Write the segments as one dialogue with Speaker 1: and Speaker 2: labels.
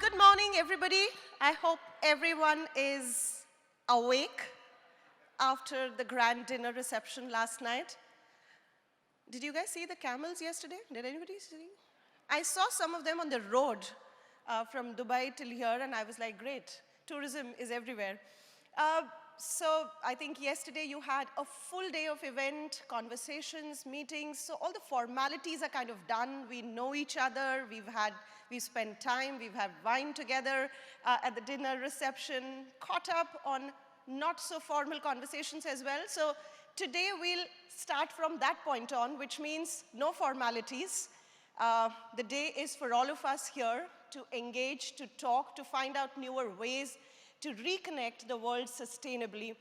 Speaker 1: Good morning, everybody. I hope everyone is awake after the grand dinner reception last night. Did you guys see the camels yesterday? Did anybody see? I saw some of them on the road from Dubai till here, and I was like, great, tourism is everywhere. So I think yesterday you had a full day of event, conversations, meetings, so all the formalities are kind of done. We know each other, we've spent time, we've had wine together at the dinner reception, caught up on not so formal conversations as well. So today we'll start from that point on, which means no formalities. The day is for all of us here to engage, to talk, to find out newer ways to reconnect the world sustainably.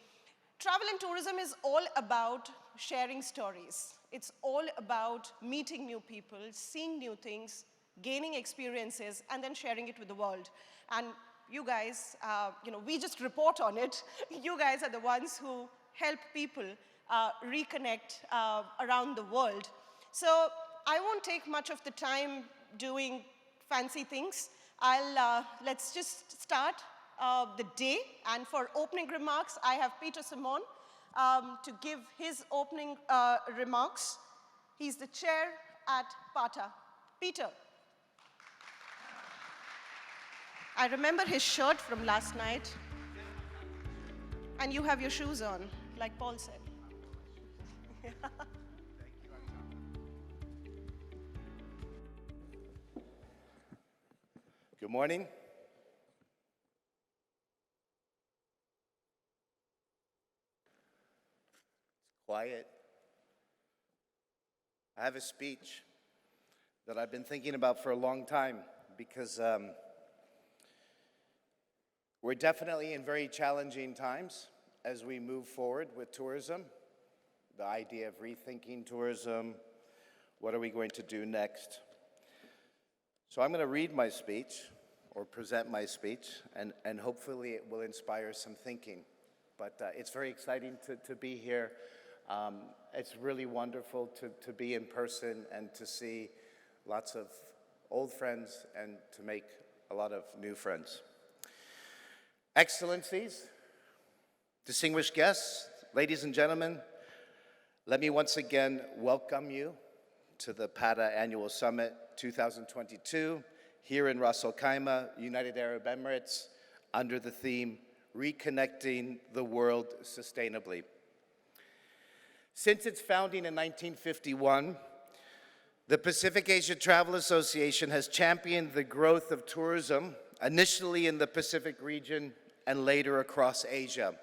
Speaker 1: Travel and tourism is all about sharing stories. It's all about meeting new people, seeing new things, gaining experiences, and then sharing it with the world. And you guys, we just report on it. You guys are the ones who help people reconnect around the world. So I won't take much of the time doing fancy things. Let's just start the day. And for opening remarks, I have Peter Simon to give his opening remarks. He's the chair at PATA. Peter. I remember his shirt from last night. And you have your shoes on, like Paul said.
Speaker 2: Good morning. It's quiet. I have a speech that I've been thinking about for a long time because we're definitely in very challenging times as we move forward with tourism. The idea of rethinking tourism, what are we going to do next? So I'm going to read my speech, or present my speech, and hopefully it will inspire some thinking. But it's very exciting to be here. It's really wonderful to be in person and to see lots of old friends and to make a lot of new friends. Excellencies, distinguished guests, ladies and gentlemen, let me once again welcome you to the PATA Annual Summit 2022 here in Ras Al Khaimah, United Arab Emirates, under the theme, Reconnecting the World Sustainably. Since its founding in 1951, the Pacific Asia Travel Association has championed the growth of tourism, initially in the Pacific region and later across Asia.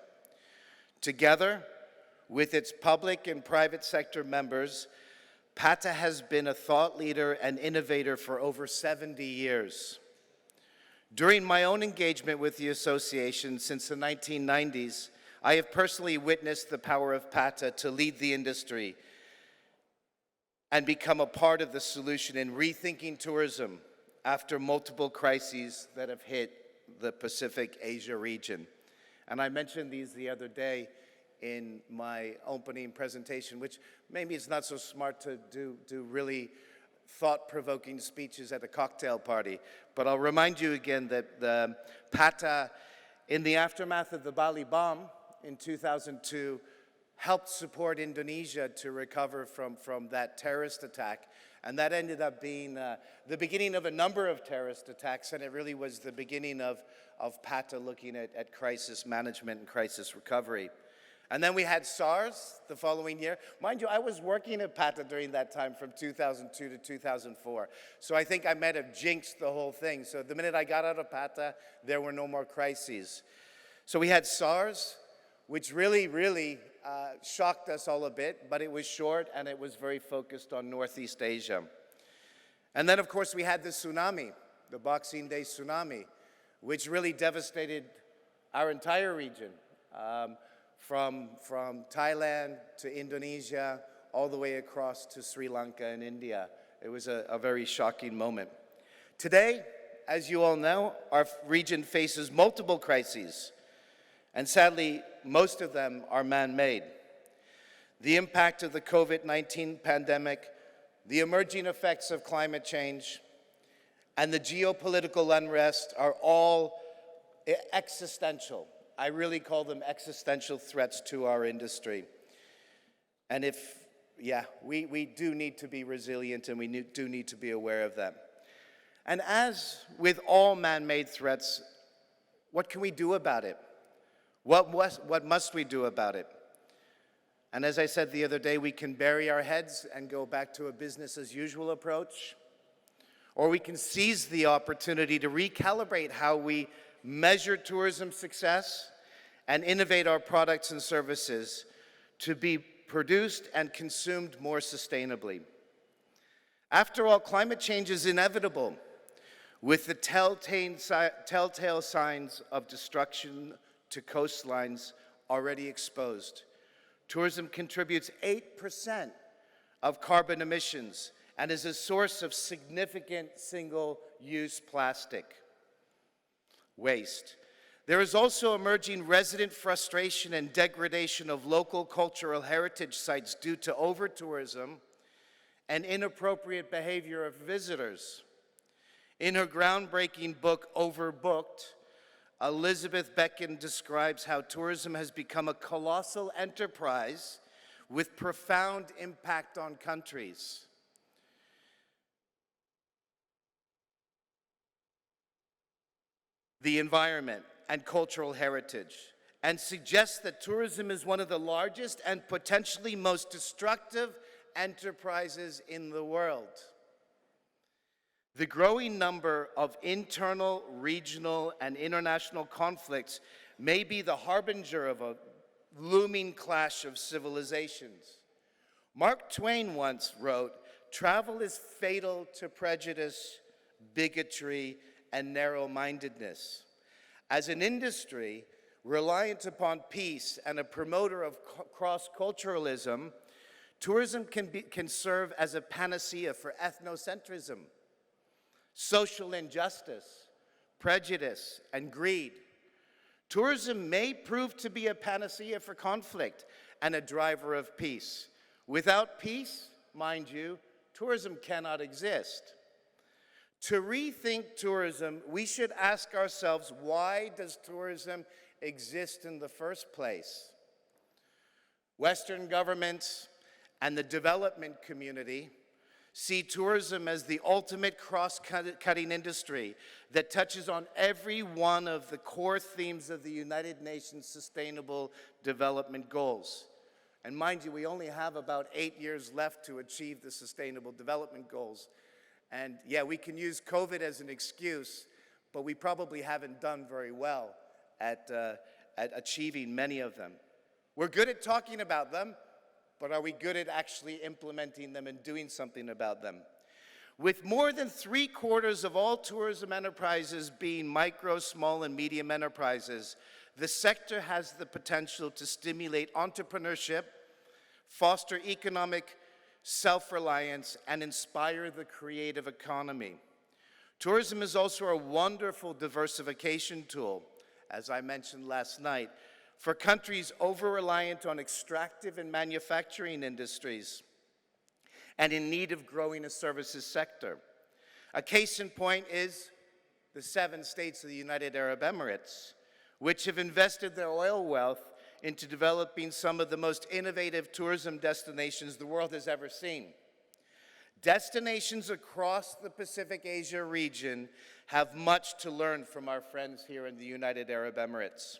Speaker 2: Together, with its public and private sector members, PATA has been a thought leader and innovator for over 70 years. During my own engagement with the association since the 1990s, I have personally witnessed the power of PATA to lead the industry and become a part of the solution in rethinking tourism after multiple crises that have hit the Pacific Asia region. And I mentioned these the other day in my opening presentation, which maybe it's not so smart to do really thought-provoking speeches at a cocktail party. But I'll remind you again that the PATA, in the aftermath of the Bali bomb in 2002, helped support Indonesia to recover from that terrorist attack. And that ended up being the beginning of a number of terrorist attacks, and it really was the beginning of PATA looking at crisis management and crisis recovery. And then we had SARS the following year. Mind you, I was working at PATA during that time from 2002 to 2004. So I think I might have jinxed the whole thing. So the minute I got out of PATA, there were no more crises. So we had SARS, which really shocked us all a bit, but it was short and it was very focused on Northeast Asia. And then, of course, we had the tsunami, the Boxing Day tsunami, which really devastated our entire region. From Thailand to Indonesia, all the way across to Sri Lanka and India. It was a very shocking moment. Today, as you all know, our region faces multiple crises, and sadly, most of them are man-made. The impact of the COVID-19 pandemic, the emerging effects of climate change, and the geopolitical unrest are all existential. I really call them existential threats to our industry. And we do need to be resilient, and we do need to be aware of them. And as with all man-made threats, what can we do about it? What must we do about it? And as I said the other day, we can bury our heads and go back to a business as usual approach, or we can seize the opportunity to recalibrate how we measure tourism success and innovate our products and services to be produced and consumed more sustainably. After all, climate change is inevitable, with the telltale signs of destruction to coastlines already exposed. Tourism contributes 8% of carbon emissions and is a source of significant single-use plastic waste. There is also emerging resident frustration and degradation of local cultural heritage sites due to over-tourism and inappropriate behavior of visitors. In her groundbreaking book, Overbooked, Elizabeth Becken describes how tourism has become a colossal enterprise with profound impact on countries. The environment and cultural heritage, and suggests that tourism is one of the largest and potentially most destructive enterprises in the world. The growing number of internal, regional, and international conflicts may be the harbinger of a looming clash of civilizations. Mark Twain once wrote, "Travel is fatal to prejudice, bigotry, and narrow-mindedness." As an industry reliant upon peace and a promoter of cross-culturalism, tourism can serve as a panacea for ethnocentrism, social injustice, prejudice, and greed. Tourism may prove to be a panacea for conflict and a driver of peace. Without peace, mind you, tourism cannot exist. To rethink tourism, we should ask ourselves, why does tourism exist in the first place? Western governments and the development community see tourism as the ultimate cross-cutting industry that touches on every one of the core themes of the United Nations Sustainable Development Goals. And mind you, we only have about 8 years left to achieve the Sustainable Development Goals. And yeah, we can use COVID as an excuse, but we probably haven't done very well at achieving many of them. We're good at talking about them, but are we good at actually implementing them and doing something about them? With more than 3/4 of all tourism enterprises being micro, small, and medium enterprises, the sector has the potential to stimulate entrepreneurship, foster economic self-reliance, and inspire the creative economy. Tourism is also a wonderful diversification tool, as I mentioned last night, for countries over-reliant on extractive and manufacturing industries and in need of growing a services sector. A case in point is the 7 states of the United Arab Emirates, which have invested their oil wealth into developing some of the most innovative tourism destinations the world has ever seen. Destinations across the Pacific Asia region have much to learn from our friends here in the United Arab Emirates.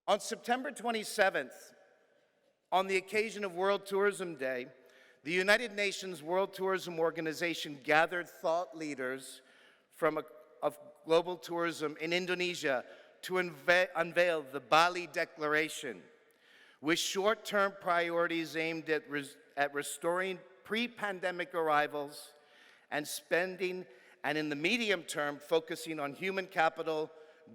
Speaker 2: On September 27th, on the occasion of World Tourism Day, the United Nations World Tourism Organization gathered thought leaders of global tourism in Indonesia to unveil the Bali Declaration, with short-term priorities aimed at restoring pre-pandemic arrivals and spending, and in the medium term, focusing on human capital,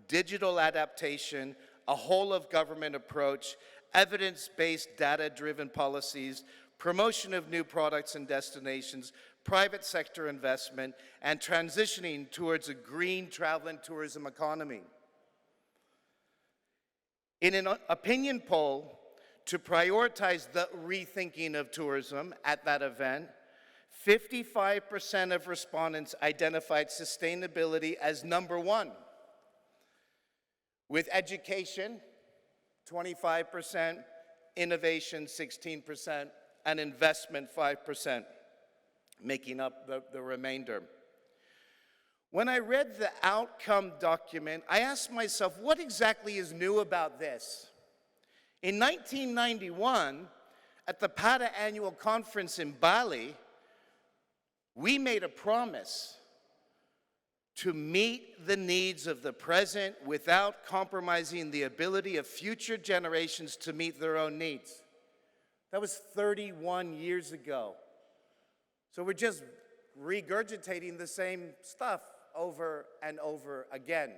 Speaker 2: digital adaptation, a whole-of-government approach, evidence-based, data-driven policies, promotion of new products and destinations, private sector investment, and transitioning towards a green travel and tourism economy. In an opinion poll to prioritize the rethinking of tourism at that event, 55% of respondents identified sustainability as number one, with education, 25%, innovation, 16%, and investment, 5%, making up the remainder. When I read the outcome document, I asked myself, what exactly is new about this? In 1991, at the PATA annual conference in Bali, we made a promise to meet the needs of the present without compromising the ability of future generations to meet their own needs. That was 31 years ago. So we're just regurgitating the same stuff over and over again.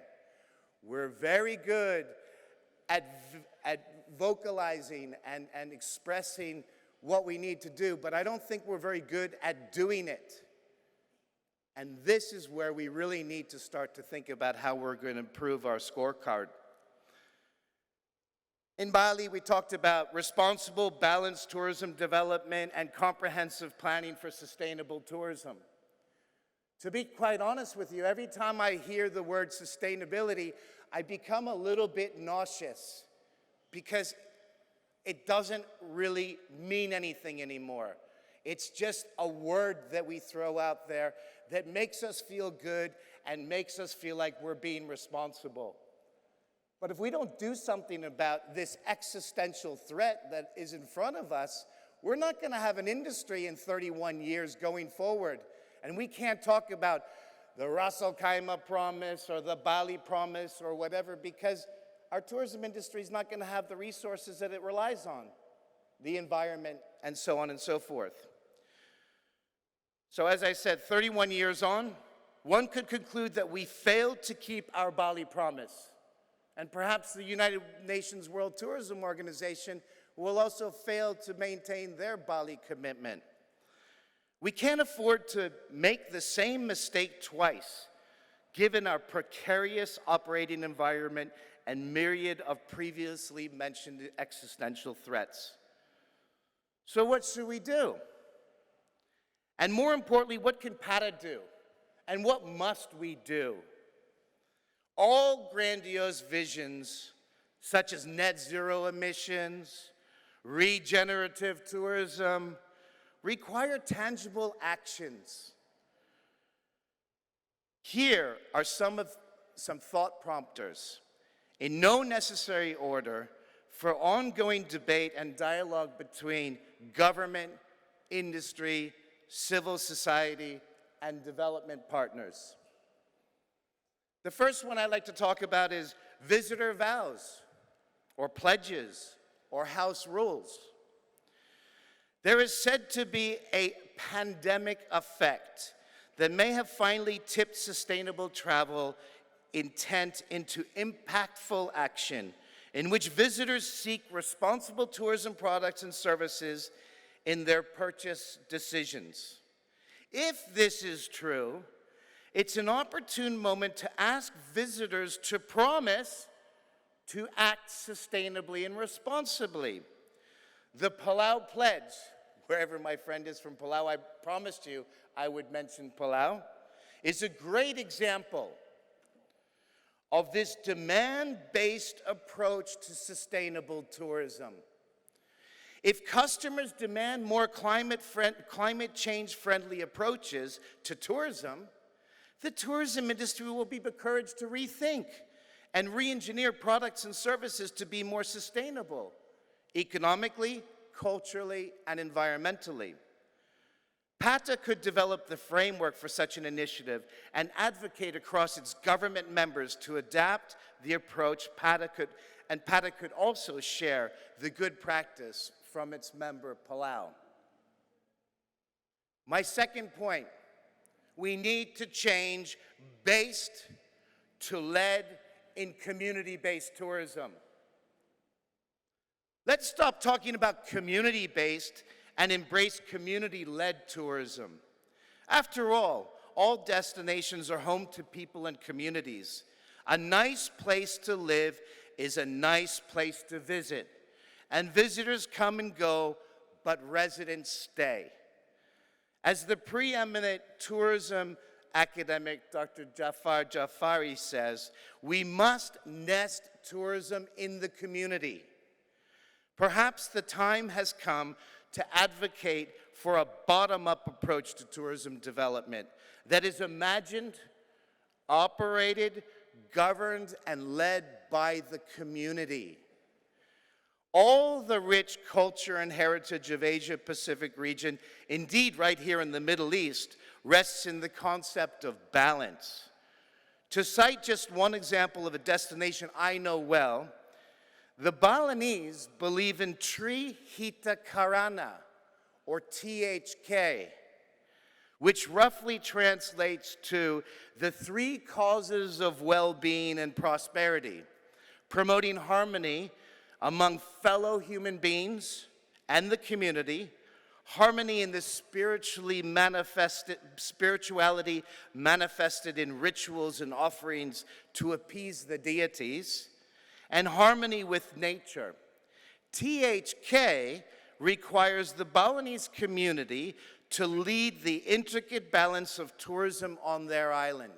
Speaker 2: We're very good at vocalizing and expressing what we need to do, but I don't think we're very good at doing it. And this is where we really need to start to think about how we're going to improve our scorecard. In Bali, we talked about responsible, balanced tourism development and comprehensive planning for sustainable tourism. To be quite honest with you, every time I hear the word sustainability, I become a little bit nauseous because it doesn't really mean anything anymore. It's just a word that we throw out there that makes us feel good and makes us feel like we're being responsible. But if we don't do something about this existential threat that is in front of us, we're not going to have an industry in 31 years going forward. And we can't talk about the Ras Al Khaimah promise or the Bali promise or whatever, because our tourism industry is not going to have the resources that it relies on, the environment, and so on and so forth. So as I said, 31 years on, one could conclude that we failed to keep our Bali promise. And perhaps the United Nations World Tourism Organization will also fail to maintain their Bali commitment. We can't afford to make the same mistake twice, given our precarious operating environment and myriad of previously mentioned existential threats. So what should we do? And more importantly, what can PATA do? And what must we do? All grandiose visions, such as net zero emissions, regenerative tourism, require tangible actions. Here are some thought prompters, in no necessary order, for ongoing debate and dialogue between government, industry, civil society, and development partners. The first one I'd like to talk about is visitor vows, or pledges, or house rules. There is said to be a pandemic effect that may have finally tipped sustainable travel intent into impactful action, in which visitors seek responsible tourism products and services in their purchase decisions. If this is true, it's an opportune moment to ask visitors to promise to act sustainably and responsibly. The Palau Pledge, wherever my friend is from Palau, I promised you I would mention Palau, is a great example of this demand-based approach to sustainable tourism. If customers demand more climate change-friendly approaches to tourism, the tourism industry will be encouraged to rethink and re-engineer products and services to be more sustainable, economically, culturally, and environmentally. PATA could develop the framework for such an initiative and advocate across its government members to adapt the approach. PATA could also share the good practice from its member, Palau. My second point, we need to change based to led in community-based tourism. Let's stop talking about community-based and embrace community-led tourism. After all destinations are home to people and communities. A nice place to live is a nice place to visit. And visitors come and go, but residents stay. As the preeminent tourism academic Dr. Jafar Jafari says, we must nest tourism in the community. Perhaps the time has come to advocate for a bottom-up approach to tourism development that is imagined, operated, governed, and led by the community. All the rich culture and heritage of Asia-Pacific region, indeed right here in the Middle East, rests in the concept of balance. To cite just one example of a destination I know well, the Balinese believe in Trihita Karana, or THK, which roughly translates to the three causes of well-being and prosperity, promoting harmony among fellow human beings and the community, harmony in the spirituality manifested in rituals and offerings to appease the deities, and harmony with nature. THK requires the Balinese community to lead the intricate balance of tourism on their island.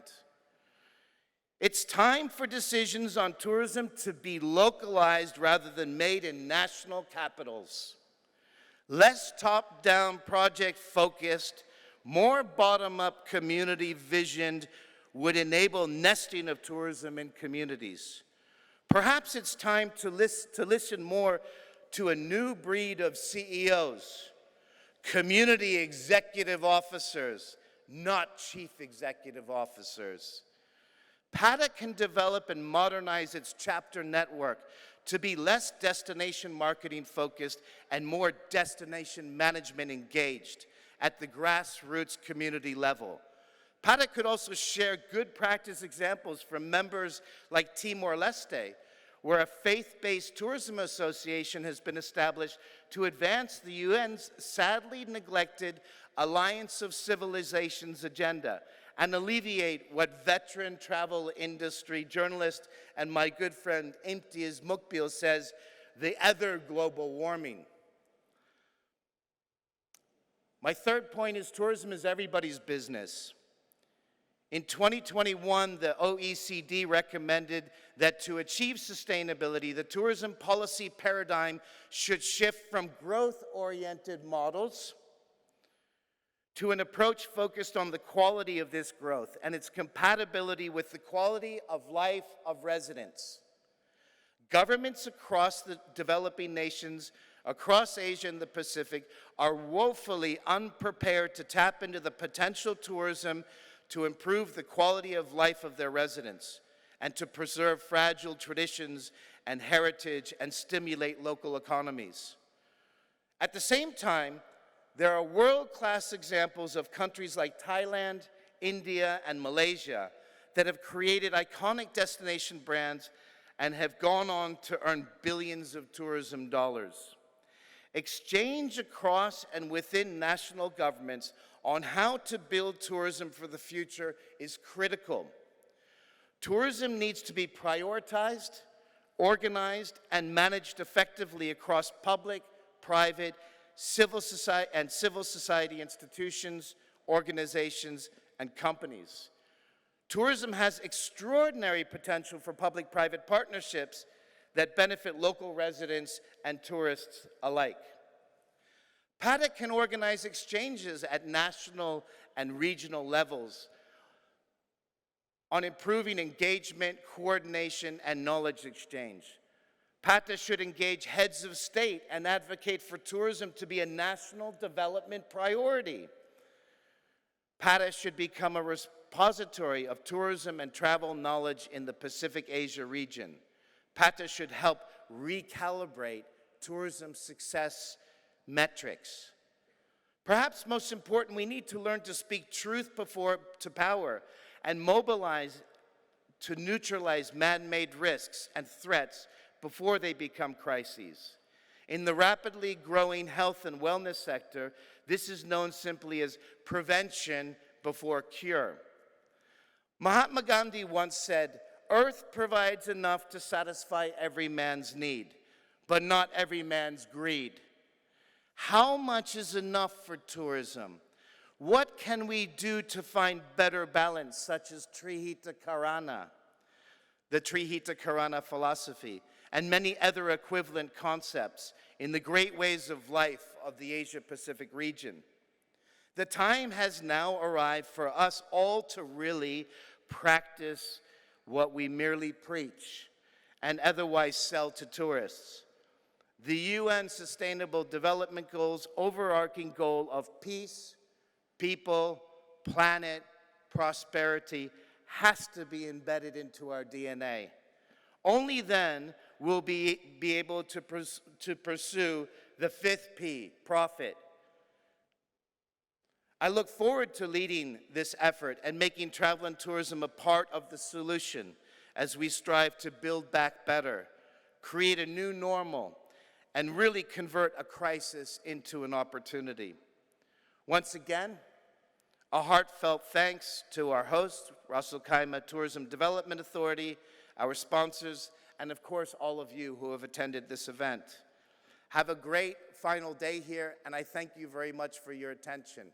Speaker 2: It's time for decisions on tourism to be localized rather than made in national capitals. Less top-down project focused, more bottom-up community visioned would enable nesting of tourism in communities. Perhaps it's time to listen more to a new breed of CEOs, community executive officers, not chief executive officers. PATA can develop and modernize its chapter network to be less destination marketing focused and more destination management engaged at the grassroots community level. PATA could also share good practice examples from members like Timor-Leste, where a faith-based tourism association has been established to advance the UN's sadly neglected Alliance of Civilizations agenda and alleviate what veteran travel industry journalist and my good friend Imtiaz Mukbil says, the other global warming. My third point is tourism is everybody's business. In 2021, the OECD recommended that to achieve sustainability, the tourism policy paradigm should shift from growth-oriented models to an approach focused on the quality of this growth and its compatibility with the quality of life of residents. Governments across the developing nations, across Asia and the Pacific, are woefully unprepared to tap into the potential tourism to improve the quality of life of their residents and to preserve fragile traditions and heritage and stimulate local economies. At the same time, there are world-class examples of countries like Thailand, India, and Malaysia that have created iconic destination brands and have gone on to earn billions of tourism dollars. Exchange across and within national governments on how to build tourism for the future is critical. Tourism needs to be prioritized, organized, and managed effectively across public, private, civil society institutions, organizations, and companies. Tourism has extraordinary potential for public-private partnerships that benefit local residents and tourists alike. PATA can organize exchanges at national and regional levels on improving engagement, coordination, and knowledge exchange. PATA should engage heads of state and advocate for tourism to be a national development priority. PATA should become a repository of tourism and travel knowledge in the Pacific Asia region. PATA should help recalibrate tourism success metrics. Perhaps most important, we need to learn to speak truth to power and mobilize to neutralize man-made risks and threats before they become crises. In the rapidly growing health and wellness sector, this is known simply as prevention before cure. Mahatma Gandhi once said, "Earth provides enough to satisfy every man's need, but not every man's greed." How much is enough for tourism? What can we do to find better balance, such as Trihita Karana, the Trihita Karana philosophy, and many other equivalent concepts in the great ways of life of the Asia-Pacific region? The time has now arrived for us all to really practice what we merely preach and otherwise sell to tourists. The UN Sustainable Development Goals' overarching goal of peace, people, planet, prosperity has to be embedded into our DNA. Only then will we be able to pursue the fifth P, profit. I look forward to leading this effort and making travel and tourism a part of the solution as we strive to build back better, create a new normal, and really convert a crisis into an opportunity. Once again, a heartfelt thanks to our host, Ras Al Khaimah Tourism Development Authority, our sponsors, and of course all of you who have attended this event. Have a great final day here, and I thank you very much for your attention.